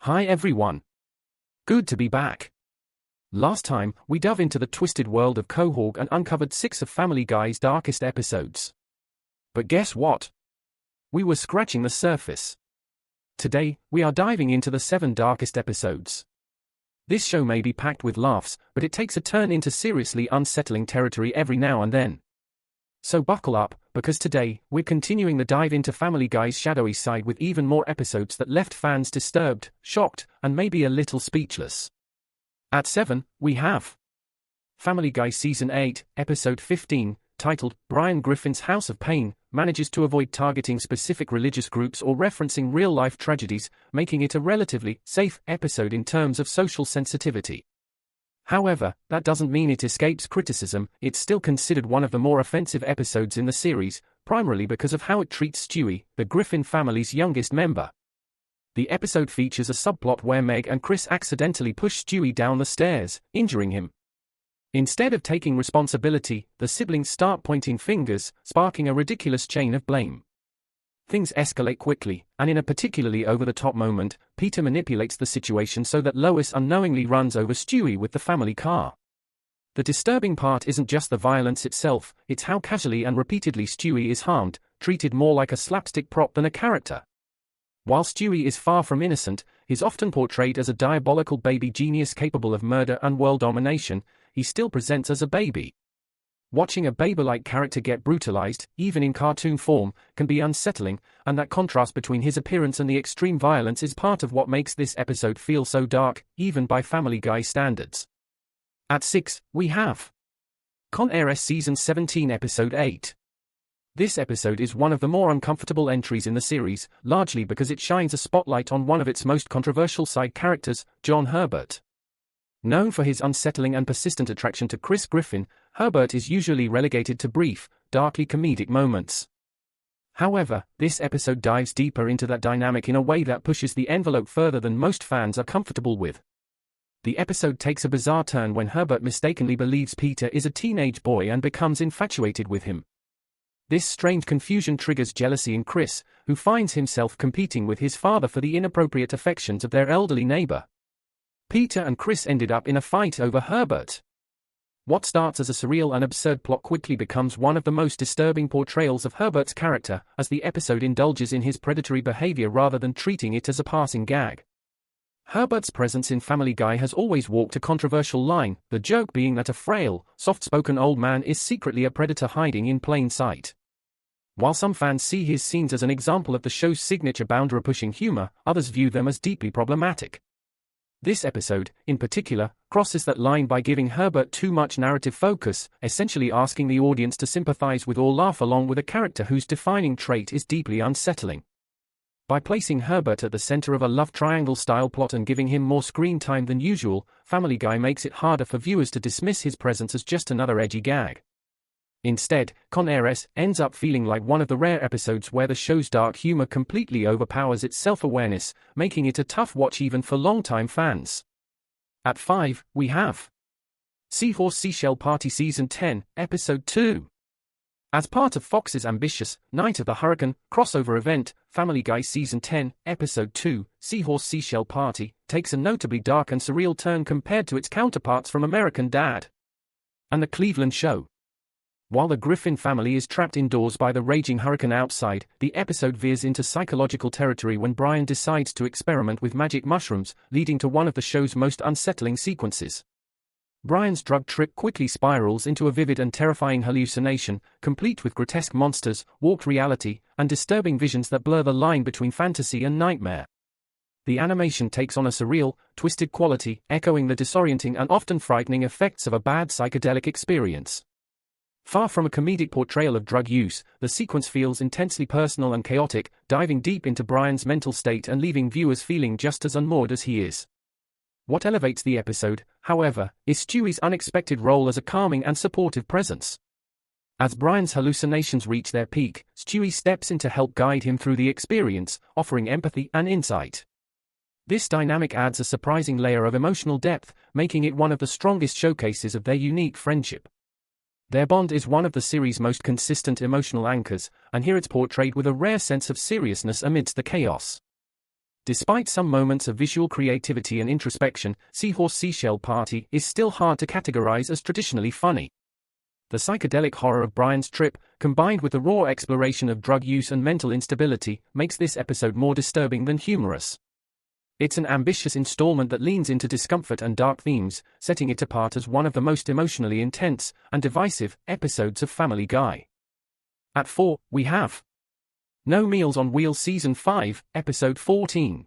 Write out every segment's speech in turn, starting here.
Hi everyone. Good to be back. Last time, we dove into the twisted world of Quahog and uncovered 6 of Family Guy's darkest episodes. But guess what? We were scratching the surface. Today, we are diving into the 7 darkest episodes. This show may be packed with laughs, but it takes a turn into seriously unsettling territory every now and then. So buckle up, because today, we're continuing the dive into Family Guy's shadowy side with even more episodes that left fans disturbed, shocked, and maybe a little speechless. At 7, we have Family Guy Season 8, Episode 15, titled, Brian Griffin's House of Pain, manages to avoid targeting specific religious groups or referencing real-life tragedies, making it a relatively safe episode in terms of social sensitivity. However, that doesn't mean it escapes criticism. It's still considered one of the more offensive episodes in the series, primarily because of how it treats Stewie, the Griffin family's youngest member. The episode features a subplot where Meg and Chris accidentally push Stewie down the stairs, injuring him. Instead of taking responsibility, the siblings start pointing fingers, sparking a ridiculous chain of blame. Things escalate quickly, and in a particularly over-the-top moment, Peter manipulates the situation so that Lois unknowingly runs over Stewie with the family car. The disturbing part isn't just the violence itself, it's how casually and repeatedly Stewie is harmed, treated more like a slapstick prop than a character. While Stewie is far from innocent, he's often portrayed as a diabolical baby genius capable of murder and world domination, he still presents as a baby. Watching a baby-like character get brutalized, even in cartoon form, can be unsettling, and that contrast between his appearance and the extreme violence is part of what makes this episode feel so dark, even by Family Guy standards. At 6, we have Con Air Season 17 Episode 8. This episode is one of the more uncomfortable entries in the series, largely because it shines a spotlight on one of its most controversial side characters, John Herbert. Known for his unsettling and persistent attraction to Chris Griffin, Herbert is usually relegated to brief, darkly comedic moments. However, this episode dives deeper into that dynamic in a way that pushes the envelope further than most fans are comfortable with. The episode takes a bizarre turn when Herbert mistakenly believes Peter is a teenage boy and becomes infatuated with him. This strange confusion triggers jealousy in Chris, who finds himself competing with his father for the inappropriate affections of their elderly neighbor. Peter and Chris ended up in a fight over Herbert. What starts as a surreal and absurd plot quickly becomes one of the most disturbing portrayals of Herbert's character, as the episode indulges in his predatory behavior rather than treating it as a passing gag. Herbert's presence in Family Guy has always walked a controversial line, the joke being that a frail, soft-spoken old man is secretly a predator hiding in plain sight. While some fans see his scenes as an example of the show's signature boundary-pushing humor, others view them as deeply problematic. This episode, in particular, crosses that line by giving Herbert too much narrative focus, essentially asking the audience to sympathize with or laugh along with a character whose defining trait is deeply unsettling. By placing Herbert at the center of a love triangle-style plot and giving him more screen time than usual, Family Guy makes it harder for viewers to dismiss his presence as just another edgy gag. Instead, Con Air ends up feeling like one of the rare episodes where the show's dark humor completely overpowers its self-awareness, making it a tough watch even for longtime fans. At 5, we have Seahorse Seashell Party Season 10, Episode 2. As part of Fox's ambitious Night of the Hurricane crossover event, Family Guy Season 10, Episode 2, Seahorse Seashell Party, takes a notably dark and surreal turn compared to its counterparts from American Dad and The Cleveland Show. While the Griffin family is trapped indoors by the raging hurricane outside, the episode veers into psychological territory when Brian decides to experiment with magic mushrooms, leading to one of the show's most unsettling sequences. Brian's drug trip quickly spirals into a vivid and terrifying hallucination, complete with grotesque monsters, warped reality, and disturbing visions that blur the line between fantasy and nightmare. The animation takes on a surreal, twisted quality, echoing the disorienting and often frightening effects of a bad psychedelic experience. Far from a comedic portrayal of drug use, the sequence feels intensely personal and chaotic, diving deep into Brian's mental state and leaving viewers feeling just as unmoored as he is. What elevates the episode, however, is Stewie's unexpected role as a calming and supportive presence. As Brian's hallucinations reach their peak, Stewie steps in to help guide him through the experience, offering empathy and insight. This dynamic adds a surprising layer of emotional depth, making it one of the strongest showcases of their unique friendship. Their bond is one of the series' most consistent emotional anchors, and here it's portrayed with a rare sense of seriousness amidst the chaos. Despite some moments of visual creativity and introspection, Seahorse Seashell Party is still hard to categorize as traditionally funny. The psychedelic horror of Brian's trip, combined with the raw exploration of drug use and mental instability, makes this episode more disturbing than humorous. It's an ambitious installment that leans into discomfort and dark themes, setting it apart as one of the most emotionally intense and divisive episodes of Family Guy. At 4, we have No Meals on Wheels Season 5, Episode 14.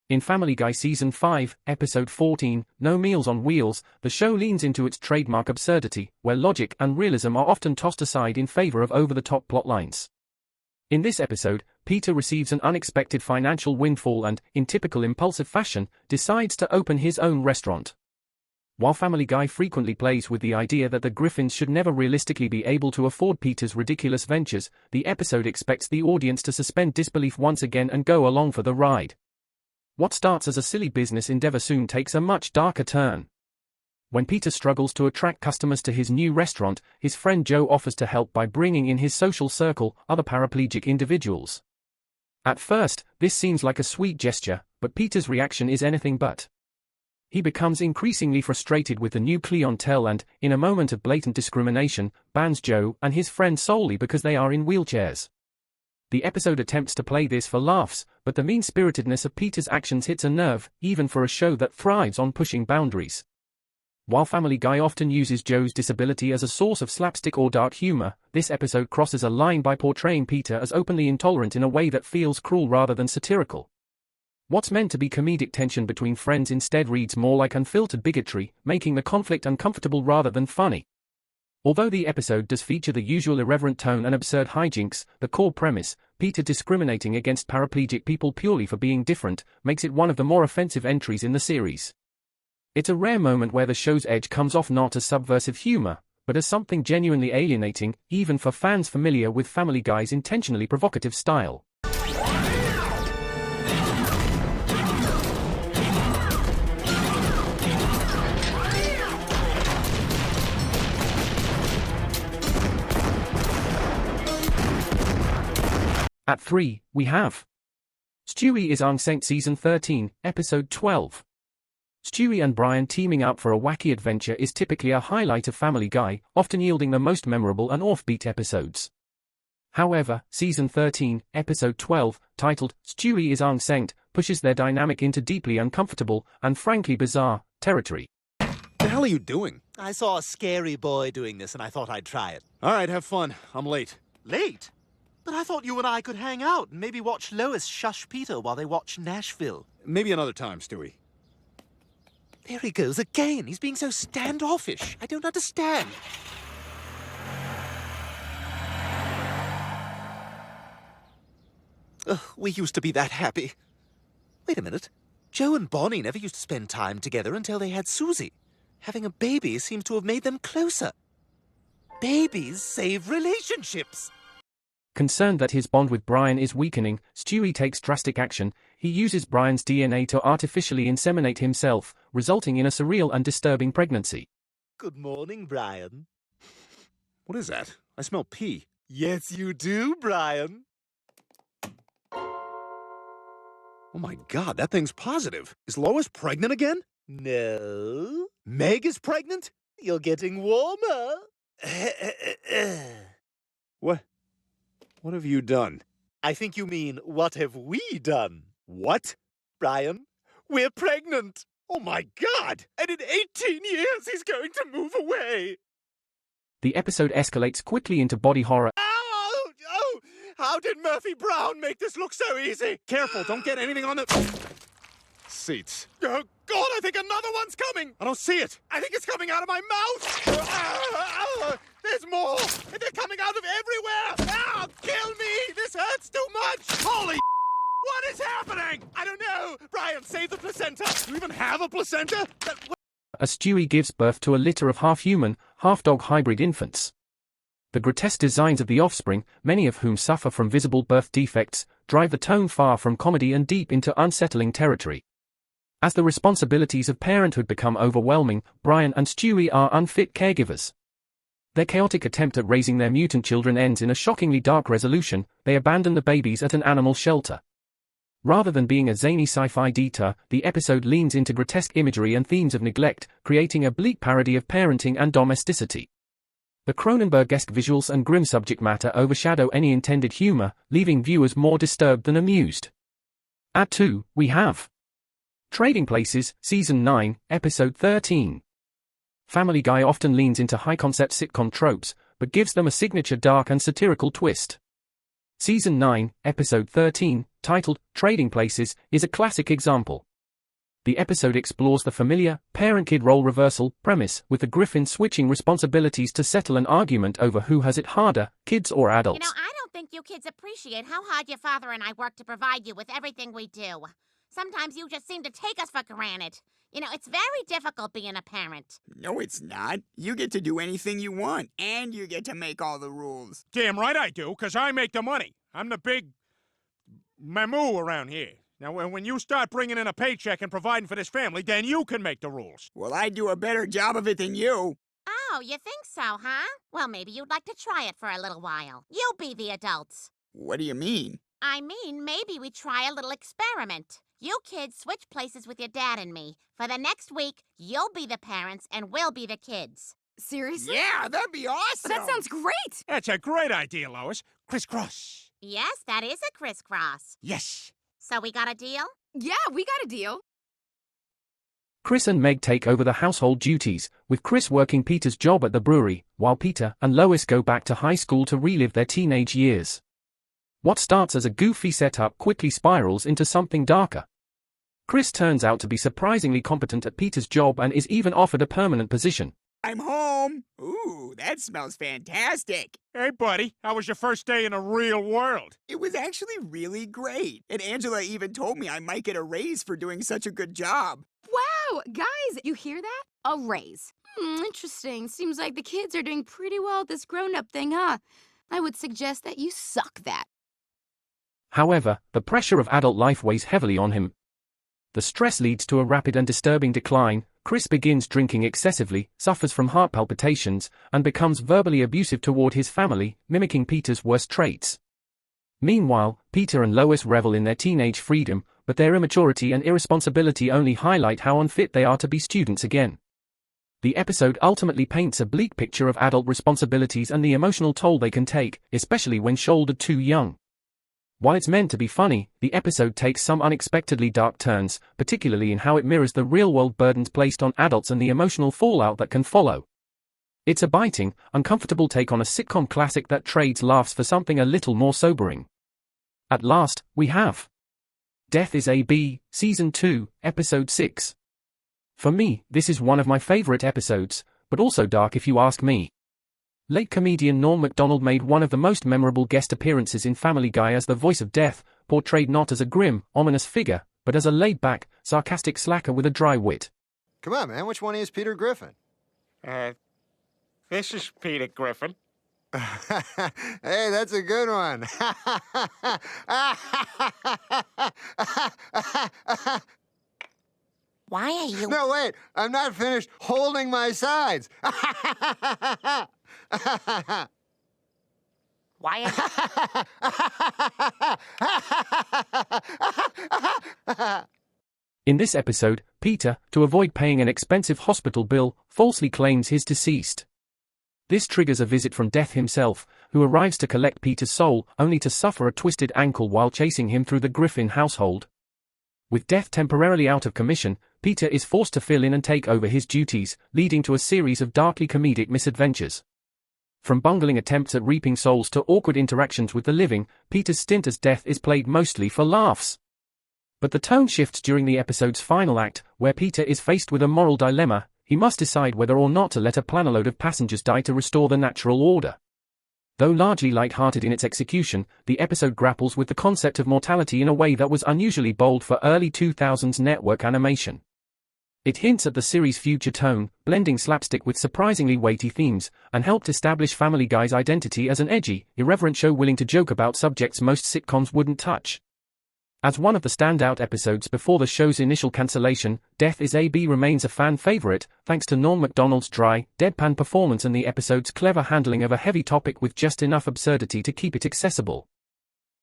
In Family Guy Season 5, Episode 14, No Meals on Wheels, the show leans into its trademark absurdity, where logic and realism are often tossed aside in favor of over-the-top plotlines. In this episode, Peter receives an unexpected financial windfall and, in typical impulsive fashion, decides to open his own restaurant. While Family Guy frequently plays with the idea that the Griffins should never realistically be able to afford Peter's ridiculous ventures, the episode expects the audience to suspend disbelief once again and go along for the ride. What starts as a silly business endeavor soon takes a much darker turn. When Peter struggles to attract customers to his new restaurant, his friend Joe offers to help by bringing in his social circle, other paraplegic individuals. At first, this seems like a sweet gesture, but Peter's reaction is anything but. He becomes increasingly frustrated with the new clientele and, in a moment of blatant discrimination, bans Joe and his friend solely because they are in wheelchairs. The episode attempts to play this for laughs, but the mean-spiritedness of Peter's actions hits a nerve, even for a show that thrives on pushing boundaries. While Family Guy often uses Joe's disability as a source of slapstick or dark humor, this episode crosses a line by portraying Peter as openly intolerant in a way that feels cruel rather than satirical. What's meant to be comedic tension between friends instead reads more like unfiltered bigotry, making the conflict uncomfortable rather than funny. Although the episode does feature the usual irreverent tone and absurd hijinks, the core premise, Peter discriminating against paraplegic people purely for being different, makes it one of the more offensive entries in the series. It's a rare moment where the show's edge comes off not as subversive humor, but as something genuinely alienating, even for fans familiar with Family Guy's intentionally provocative style. At 3, we have Stewie is Unsaint Season 13, Episode 12. Stewie and Brian teaming up for a wacky adventure is typically a highlight of Family Guy, often yielding the most memorable and offbeat episodes. However, Season 13, Episode 12, titled Stewie is Unsaint, pushes their dynamic into deeply uncomfortable and frankly bizarre territory. What the hell are you doing? I saw a scary boy doing this and I thought I'd try it. All right, have fun. I'm late. Late? But I thought you and I could hang out and maybe watch Lois shush Peter while they watch Nashville. Maybe another time, Stewie. There he goes again. He's being so standoffish. I don't understand. Ugh, we used to be that happy. Wait a minute. Joe and Bonnie never used to spend time together until they had Susie. Having a baby seems to have made them closer. Babies save relationships. Concerned that his bond with Brian is weakening, Stewie takes drastic action. He uses Brian's DNA to artificially inseminate himself, resulting in a surreal and disturbing pregnancy. Good morning, Brian. What is that? I smell pee. Yes, you do, Brian. Oh my God, that thing's positive. Is Lois pregnant again? No. Meg is pregnant? You're getting warmer. What have you done? I think you mean, what have we done? What? Brian, we're pregnant. Oh my God! And in 18 years, he's going to move away. The episode escalates quickly into body horror. Ow! Oh! How did Murphy Brown make this look so easy? Careful, don't get anything on the seats. Oh, God, I think another one's coming. I don't see it. I think it's coming out of my mouth. There's more. They're coming out of everywhere. Ah, kill me. This hurts too much. Holy What is happening? I don't know. Brian, save the placenta. Do you even have a placenta? As Stewie gives birth to a litter of half-human, half-dog hybrid infants. The grotesque designs of the offspring, many of whom suffer from visible birth defects, drive the tone far from comedy and deep into unsettling territory. As the responsibilities of parenthood become overwhelming, Brian and Stewie are unfit caregivers. Their chaotic attempt at raising their mutant children ends in a shockingly dark resolution. They abandon the babies at an animal shelter. Rather than being a zany sci-fi detour, the episode leans into grotesque imagery and themes of neglect, creating a bleak parody of parenting and domesticity. The Cronenberg-esque visuals and grim subject matter overshadow any intended humor, leaving viewers more disturbed than amused. At 2, we have Trading Places, Season 9, Episode 13. Family Guy often leans into high-concept sitcom tropes, but gives them a signature dark and satirical twist. Season 9, Episode 13, titled Trading Places, is a classic example. The episode explores the familiar, parent-kid role reversal premise, with the Griffin switching responsibilities to settle an argument over who has it harder, kids or adults. You know, I don't think you kids appreciate how hard your father and I work to provide you with everything we do. Sometimes you just seem to take us for granted. You know, it's very difficult being a parent. No, it's not. You get to do anything you want, and you get to make all the rules. Damn right I do, 'cause I make the money. I'm the big mamoo around here. Now, when you start bringing in a paycheck and providing for this family, then you can make the rules. Well, I do a better job of it than you. Oh, you think so, huh? Well, maybe you'd like to try it for a little while. You be the adults. What do you mean? I mean, maybe we try a little experiment. You kids switch places with your dad and me. For the next week, you'll be the parents and we'll be the kids. Seriously? Yeah, that'd be awesome. That sounds great! That's a great idea, Lois. Crisscross. Yes, that is a crisscross. Yes. So we got a deal? Yeah, we got a deal. Chris and Meg take over the household duties, with Chris working Peter's job at the brewery, while Peter and Lois go back to high school to relive their teenage years. What starts as a goofy setup quickly spirals into something darker. Chris turns out to be surprisingly competent at Peter's job and is even offered a permanent position. I'm home. Ooh, that smells fantastic. Hey, buddy, how was your first day in the real world? It was actually really great. And Angela even told me I might get a raise for doing such a good job. Wow, guys, you hear that? A raise. Interesting. Seems like the kids are doing pretty well at this grown-up thing, huh? I would suggest that you suck that. However, the pressure of adult life weighs heavily on him. The stress leads to a rapid and disturbing decline. Chris begins drinking excessively, suffers from heart palpitations, and becomes verbally abusive toward his family, mimicking Peter's worst traits. Meanwhile, Peter and Lois revel in their teenage freedom, but their immaturity and irresponsibility only highlight how unfit they are to be students again. The episode ultimately paints a bleak picture of adult responsibilities and the emotional toll they can take, especially when shouldered too young. While it's meant to be funny, the episode takes some unexpectedly dark turns, particularly in how it mirrors the real-world burdens placed on adults and the emotional fallout that can follow. It's a biting, uncomfortable take on a sitcom classic that trades laughs for something a little more sobering. At last, we have Death is A.B., Season 2, Episode 6. For me, this is one of my favorite episodes, but also dark if you ask me. Late comedian Norm Macdonald made one of the most memorable guest appearances in Family Guy as the voice of Death, portrayed not as a grim, ominous figure, but as a laid-back, sarcastic slacker with a dry wit. Come on, man, which one is Peter Griffin? This is Peter Griffin. Hey, that's a good one. Why are you... No, wait, I'm not finished holding my sides. Why are you... In this episode, Peter, to avoid paying an expensive hospital bill, falsely claims he's deceased. This triggers a visit from Death himself, who arrives to collect Peter's soul, only to suffer a twisted ankle while chasing him through the Griffin household. With Death temporarily out of commission, Peter is forced to fill in and take over his duties, leading to a series of darkly comedic misadventures. From bungling attempts at reaping souls to awkward interactions with the living, Peter's stint as Death is played mostly for laughs. But the tone shifts during the episode's final act, where Peter is faced with a moral dilemma. He must decide whether or not to let a planeload of passengers die to restore the natural order. Though largely light-hearted in its execution, the episode grapples with the concept of mortality in a way that was unusually bold for early 2000s network animation. It hints at the series' future tone, blending slapstick with surprisingly weighty themes, and helped establish Family Guy's identity as an edgy, irreverent show willing to joke about subjects most sitcoms wouldn't touch. As one of the standout episodes before the show's initial cancellation, Death is A.B. remains a fan favorite, thanks to Norm Macdonald's dry, deadpan performance and the episode's clever handling of a heavy topic with just enough absurdity to keep it accessible.